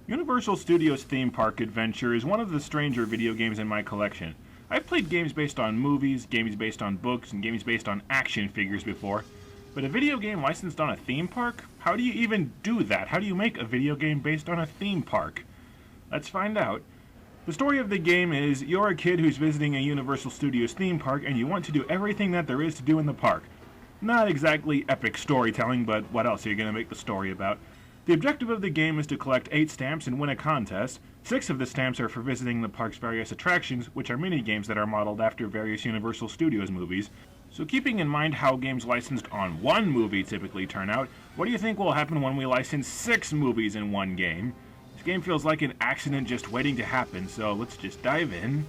Universal Studios Theme Park Adventure is one of the stranger video games in my collection. I've played games based on movies, games based on books, and games based on action figures before, but a video game licensed on a theme park? How do you even do that? How do you make a video game based on a theme park? Let's find out. The story of the game is you're a kid who's visiting a Universal Studios theme park and you want to do everything that there is to do in the park. Not exactly epic storytelling, but what else are you going to make the story about? The objective of the game is to collect 8 stamps and win a contest. 6 of the stamps are for visiting the park's various attractions, which are mini-games that are modeled after various Universal Studios movies. So keeping in mind how games licensed on one movie typically turn out, what do you think will happen when we license 6 movies in one game? This game feels like an accident just waiting to happen, so let's just dive in.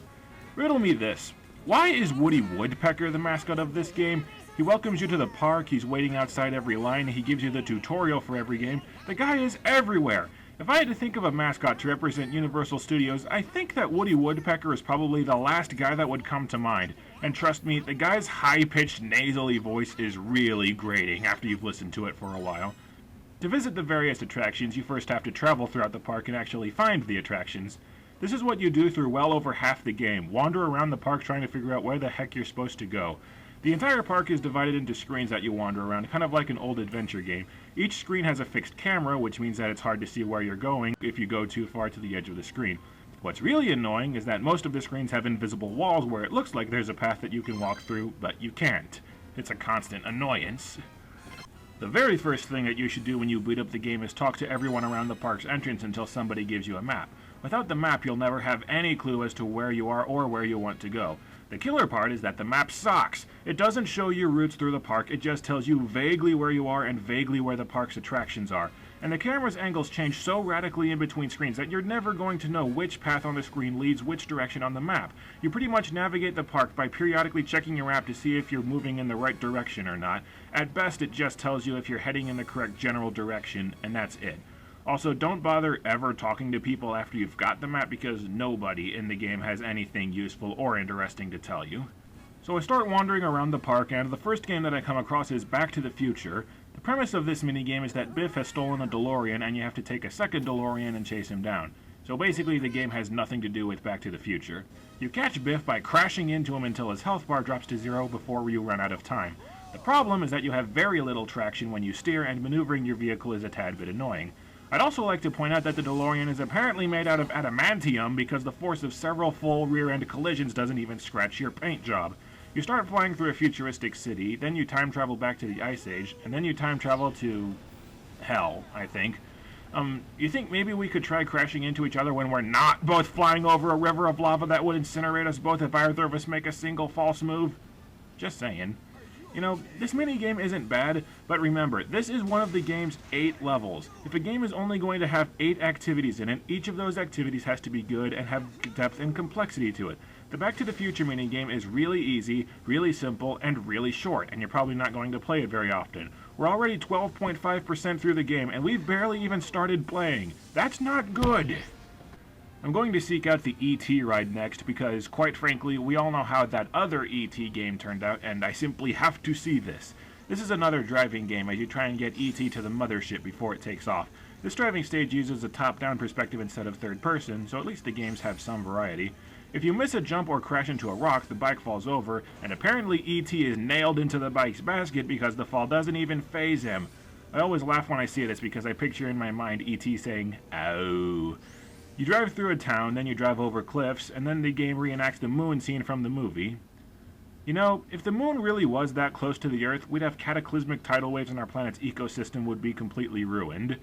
Riddle me this. Why is Woody Woodpecker the mascot of this game? He welcomes you to the park, he's waiting outside every line, he gives you the tutorial for every game. The guy is everywhere! If I had to think of a mascot to represent Universal Studios, I think that Woody Woodpecker is probably the last guy that would come to mind. And trust me, the guy's high-pitched, nasally voice is really grating after you've listened to it for a while. To visit the various attractions, you first have to travel throughout the park and actually find the attractions. This is what you do through well over half the game. Wander around the park trying to figure out where the heck you're supposed to go. The entire park is divided into screens that you wander around, kind of like an old adventure game. Each screen has a fixed camera, which means that it's hard to see where you're going if you go too far to the edge of the screen. What's really annoying is that most of the screens have invisible walls where it looks like there's a path that you can walk through, but you can't. It's a constant annoyance. The very first thing that you should do when you boot up the game is talk to everyone around the park's entrance until somebody gives you a map. Without the map, you'll never have any clue as to where you are or where you want to go. The killer part is that the map sucks. It doesn't show you routes through the park, it just tells you vaguely where you are and vaguely where the park's attractions are. And the camera's angles change so radically in between screens that you're never going to know which path on the screen leads which direction on the map. You pretty much navigate the park by periodically checking your map to see if you're moving in the right direction or not. At best, it just tells you if you're heading in the correct general direction, and that's it. Also, don't bother ever talking to people after you've got the map because nobody in the game has anything useful or interesting to tell you. So I start wandering around the park, and the first game that I come across is Back to the Future. The premise of this minigame is that Biff has stolen a DeLorean and you have to take a second DeLorean and chase him down. So basically the game has nothing to do with Back to the Future. You catch Biff by crashing into him until his health bar drops to 0 before you run out of time. The problem is that you have very little traction when you steer and maneuvering your vehicle is a tad bit annoying. I'd also like to point out that the DeLorean is apparently made out of adamantium because the force of several full rear-end collisions doesn't even scratch your paint job. You start flying through a futuristic city, then you time travel back to the Ice Age, and then you time travel to hell, I think. You think maybe we could try crashing into each other when we're not both flying over a river of lava that would incinerate us both if either of us make a single false move? Just saying. You know, this minigame isn't bad, but remember, this is one of the game's 8 levels. If a game is only going to have 8 activities in it, each of those activities has to be good and have depth and complexity to it. The Back to the Future minigame is really easy, really simple, and really short, and you're probably not going to play it very often. We're already 12.5% through the game, and we've barely even started playing. That's not good! I'm going to seek out the E.T. ride next because, quite frankly, we all know how that other E.T. game turned out, and I simply have to see this. This is another driving game as you try and get E.T. to the mothership before it takes off. This driving stage uses a top-down perspective instead of third person, so at least the games have some variety. If you miss a jump or crash into a rock, the bike falls over, and apparently E.T. is nailed into the bike's basket because the fall doesn't even faze him. I always laugh when I see this because I picture in my mind E.T. saying, "Ow." You drive through a town, then you drive over cliffs, and then the game reenacts the moon scene from the movie. You know, if the moon really was that close to the Earth, we'd have cataclysmic tidal waves and our planet's ecosystem would be completely ruined.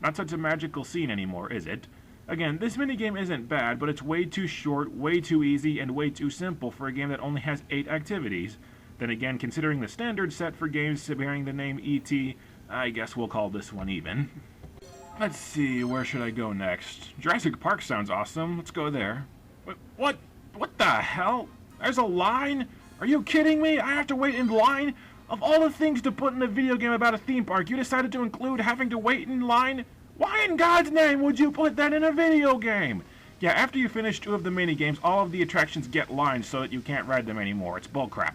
Not such a magical scene anymore, is it? Again, this minigame isn't bad, but it's way too short, way too easy, and way too simple for a game that only has 8 activities. Then again, considering the standard set for games bearing the name E.T., I guess we'll call this one even. Let's see, where should I go next? Jurassic Park sounds awesome. Let's go there. What the hell? There's a line? Are you kidding me? I have to wait in line? Of all the things to put in a video game about a theme park, you decided to include having to wait in line? Why in God's name would you put that in a video game? Yeah, after you finish 2 of the minigames, all of the attractions get lines so that you can't ride them anymore. It's bullcrap.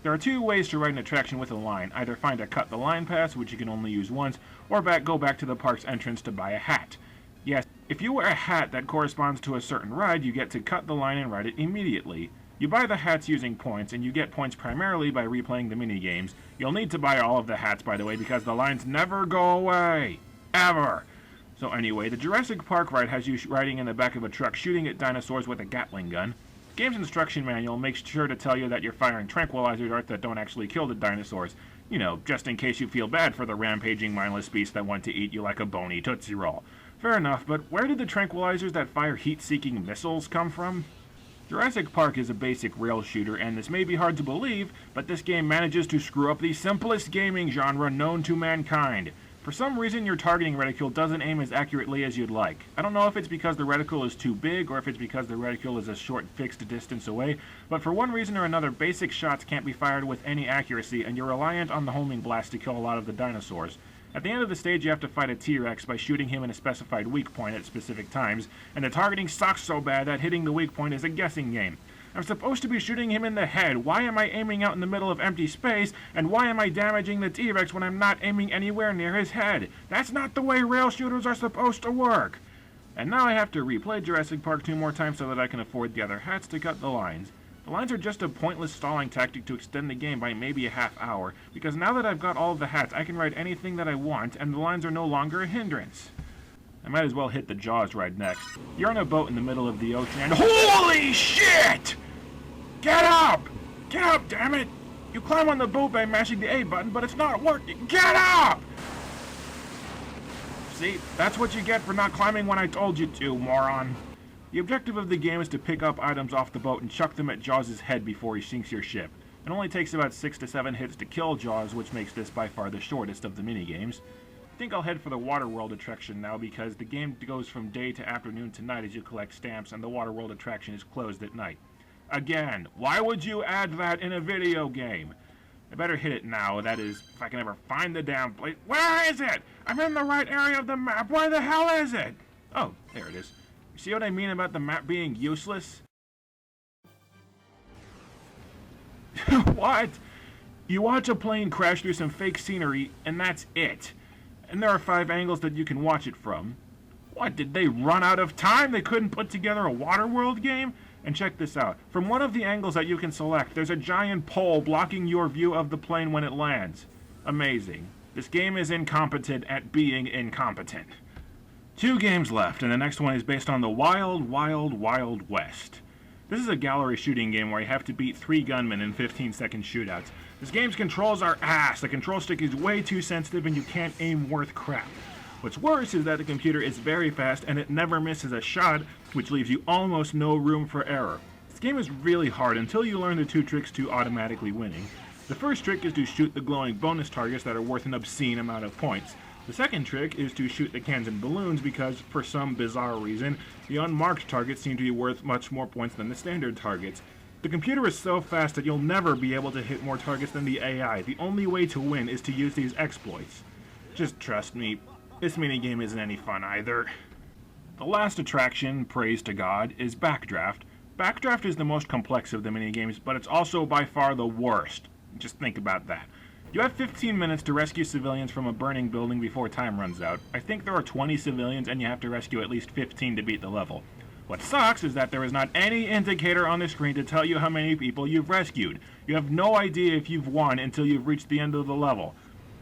There are 2 ways to ride an attraction with a line. Either find a cut the line pass, which you can only use once, or go back to the park's entrance to buy a hat. Yes, if you wear a hat that corresponds to a certain ride, you get to cut the line and ride it immediately. You buy the hats using points, and you get points primarily by replaying the minigames. You'll need to buy all of the hats, by the way, because the lines never go away. Ever. So anyway, the Jurassic Park ride has you riding in the back of a truck shooting at dinosaurs with a Gatling gun. The game's instruction manual makes sure to tell you that you're firing tranquilizer darts that don't actually kill the dinosaurs. You know, just in case you feel bad for the rampaging mindless beasts that want to eat you like a bony Tootsie Roll. Fair enough, but where did the tranquilizers that fire heat-seeking missiles come from? Jurassic Park is a basic rail shooter, and this may be hard to believe, but this game manages to screw up the simplest gaming genre known to mankind. For some reason, your targeting reticule doesn't aim as accurately as you'd like. I don't know if it's because the reticule is too big, or if it's because the reticule is a short fixed distance away, but for one reason or another, basic shots can't be fired with any accuracy, and you're reliant on the homing blast to kill a lot of the dinosaurs. At the end of the stage, you have to fight a T-Rex by shooting him in a specified weak point at specific times, and the targeting sucks so bad that hitting the weak point is a guessing game. I'm supposed to be shooting him in the head. Why am I aiming out in the middle of empty space? And why am I damaging the T-Rex when I'm not aiming anywhere near his head? That's not the way rail shooters are supposed to work. And now I have to replay Jurassic Park 2 more times so that I can afford the other hats to cut the lines. The lines are just a pointless stalling tactic to extend the game by maybe a half hour, because now that I've got all of the hats, I can ride anything that I want, and the lines are no longer a hindrance. I might as well hit the Jaws ride next. You're on a boat in the middle of the ocean and holy shit! Get up! Get up, damn it! You climb on the boat by mashing the A button, but it's not working. Get up! See, that's what you get for not climbing when I told you to, moron. The objective of the game is to pick up items off the boat and chuck them at Jaws' head before he sinks your ship. It only takes about 6 to 7 hits to kill Jaws, which makes this by far the shortest of the minigames. I think I'll head for the Waterworld attraction now because the game goes from day to afternoon to night as you collect stamps, and the Waterworld attraction is closed at night. Again, why would you add that in a video game? I better hit it now, that is, if I can ever find the damn place. Where is it? I'm in the right area of the map. Where the hell is it? Oh, there it is. You see what I mean about the map being useless? What? You watch a plane crash through some fake scenery, and that's it. And there are 5 angles that you can watch it from. What, did they run out of time? They couldn't put together a Waterworld game? And check this out. From one of the angles that you can select, there's a giant pole blocking your view of the plane when it lands. Amazing. This game is incompetent at being incompetent. 2 games left, and the next one is based on the Wild, Wild, Wild West. This is a gallery shooting game where you have to beat 3 gunmen in 15-second shootouts. This game's controls are ass. The control stick is way too sensitive and you can't aim worth crap. What's worse is that the computer is very fast and it never misses a shot, which leaves you almost no room for error. This game is really hard until you learn the 2 tricks to automatically winning. The first trick is to shoot the glowing bonus targets that are worth an obscene amount of points. The second trick is to shoot the cans and balloons because, for some bizarre reason, the unmarked targets seem to be worth much more points than the standard targets. The computer is so fast that you'll never be able to hit more targets than the AI. The only way to win is to use these exploits. Just trust me, this minigame isn't any fun either. The last attraction, praise to God, is Backdraft. Backdraft is the most complex of the minigames, but it's also by far the worst. Just think about that. You have 15 minutes to rescue civilians from a burning building before time runs out. I think there are 20 civilians and you have to rescue at least 15 to beat the level. What sucks is that there is not any indicator on the screen to tell you how many people you've rescued. You have no idea if you've won until you've reached the end of the level.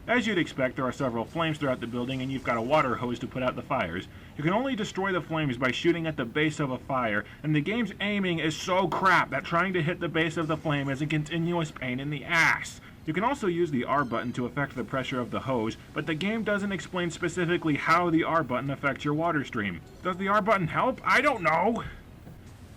As you'd expect, there are several flames throughout the building and you've got a water hose to put out the fires. You can only destroy the flames by shooting at the base of a fire, and the game's aiming is so crap that trying to hit the base of the flame is a continuous pain in the ass. You can also use the R button to affect the pressure of the hose, but the game doesn't explain specifically how the R button affects your water stream. Does the R button help? I don't know!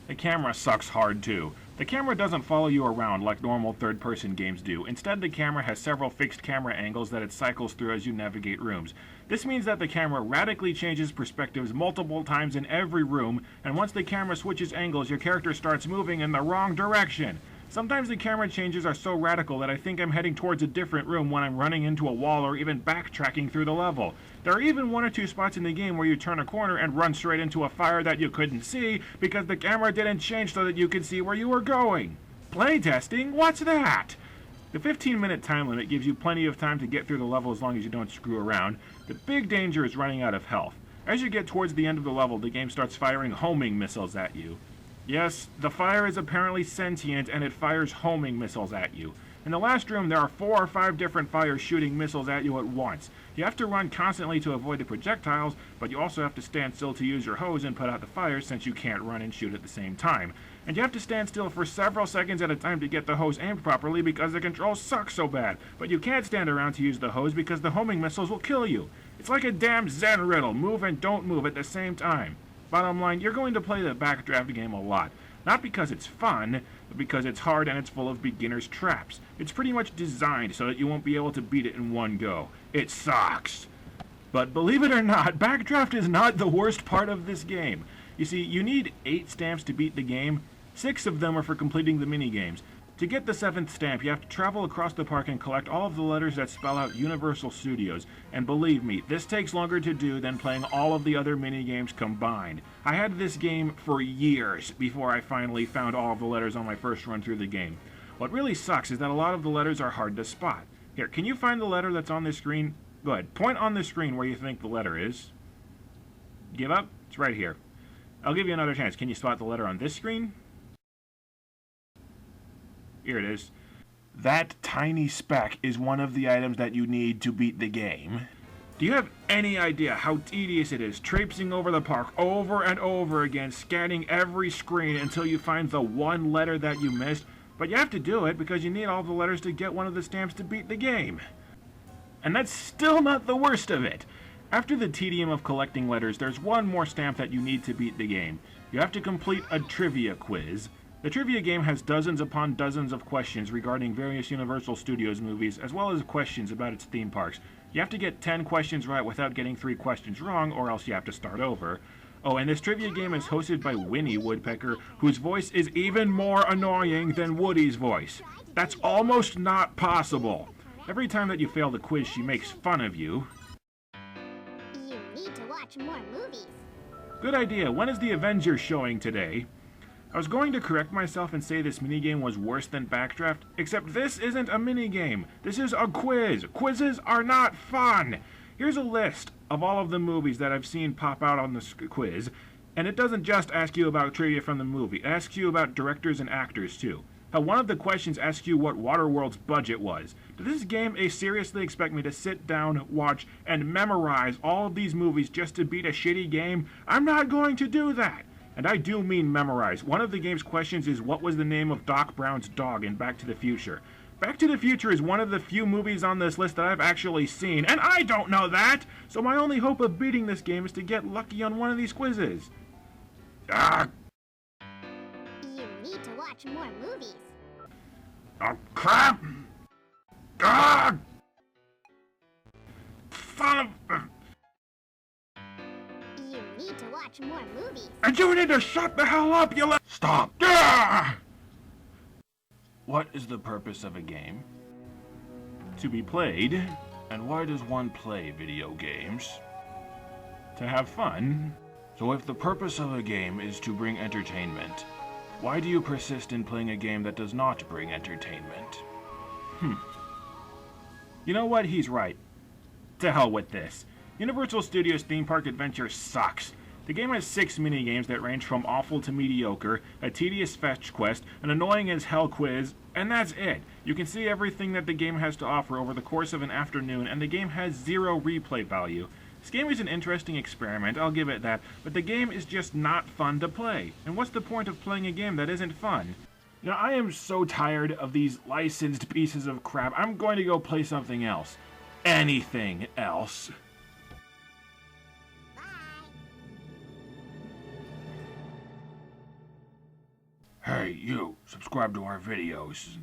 The camera sucks hard too. The camera doesn't follow you around like normal third-person games do. Instead, the camera has several fixed camera angles that it cycles through as you navigate rooms. This means that the camera radically changes perspectives multiple times in every room, and once the camera switches angles, your character starts moving in the wrong direction. Sometimes the camera changes are so radical that I think I'm heading towards a different room when I'm running into a wall or even backtracking through the level. There are even 1 or 2 spots in the game where you turn a corner and run straight into a fire that you couldn't see because the camera didn't change so that you could see where you were going. Playtesting? What's that? The 15-minute time limit gives you plenty of time to get through the level as long as you don't screw around. The big danger is running out of health. As you get towards the end of the level, the game starts firing homing missiles at you. Yes, the fire is apparently sentient and it fires homing missiles at you. In the last room, there are 4 or 5 different fires shooting missiles at you at once. You have to run constantly to avoid the projectiles, but you also have to stand still to use your hose and put out the fires since you can't run and shoot at the same time. And you have to stand still for several seconds at a time to get the hose aimed properly because the controls suck so bad. But you can't stand around to use the hose because the homing missiles will kill you. It's like a damn Zen riddle, move and don't move at the same time. Bottom line, you're going to play the Backdraft game a lot. Not because it's fun, but because it's hard and it's full of beginner's traps. It's pretty much designed so that you won't be able to beat it in one go. It sucks. But believe it or not, Backdraft is not the worst part of this game. You see, you need 8 stamps to beat the game. 6 of them are for completing the mini-games. To get the 7th stamp, you have to travel across the park and collect all of the letters that spell out Universal Studios. And believe me, this takes longer to do than playing all of the other mini-games combined. I had this game for years before I finally found all of the letters on my first run through the game. What really sucks is that a lot of the letters are hard to spot. Here, can you find the letter that's on this screen? Go ahead, point on the screen where you think the letter is. Give up? It's right here. I'll give you another chance. Can you spot the letter on this screen? Here it is. That tiny speck is one of the items that you need to beat the game. Do you have any idea how tedious it is traipsing over the park over and over again, scanning every screen until you find the one letter that you missed? But you have to do it because you need all the letters to get one of the stamps to beat the game. And that's still not the worst of it. After the tedium of collecting letters, there's one more stamp that you need to beat the game. You have to complete a trivia quiz. The trivia game has dozens upon dozens of questions regarding various Universal Studios movies, as well as questions about its theme parks. You have to get 10 questions right without getting 3 questions wrong, or else you have to start over. Oh, and this trivia game is hosted by Winnie Woodpecker, whose voice is even more annoying than Woody's voice. That's almost not possible. Every time that you fail the quiz, she makes fun of you. You need to watch more movies. Good idea. When is the Avengers showing today? I was going to correct myself and say this minigame was worse than Backdraft, except this isn't a minigame. This is a quiz. Quizzes are not fun. Here's a list of all of the movies that I've seen pop out on this quiz, and it doesn't just ask you about trivia from the movie. It asks you about directors and actors, too. How one of the questions asks you what Waterworld's budget was. Does this game seriously expect me to sit down, watch, and memorize all of these movies just to beat a shitty game? I'm not going to do that. And I do mean memorize. One of the game's questions is, what was the name of Doc Brown's dog in Back to the Future? Back to the Future is one of the few movies on this list that I've actually seen, and I don't know that! So my only hope of beating this game is to get lucky on one of these quizzes. Ah! You need to watch more movies. Oh, crap! Ah! Son of... You need to watch more movies. And you need to shut the hell up, you Stop! Ah! What is the purpose of a game? To be played. And why does one play video games? To have fun. So if the purpose of a game is to bring entertainment, why do you persist in playing a game that does not bring entertainment? You know what? He's right. To hell with this. Universal Studios Theme Park Adventure sucks. The game has 6 minigames that range from awful to mediocre, a tedious fetch quest, an annoying as hell quiz, and that's it. You can see everything that the game has to offer over the course of an afternoon, and the game has 0 replay value. This game is an interesting experiment, I'll give it that, but the game is just not fun to play. And what's the point of playing a game that isn't fun? You know, I am so tired of these licensed pieces of crap. I'm going to go play something else. Anything else. Hey, you, subscribe to our videos.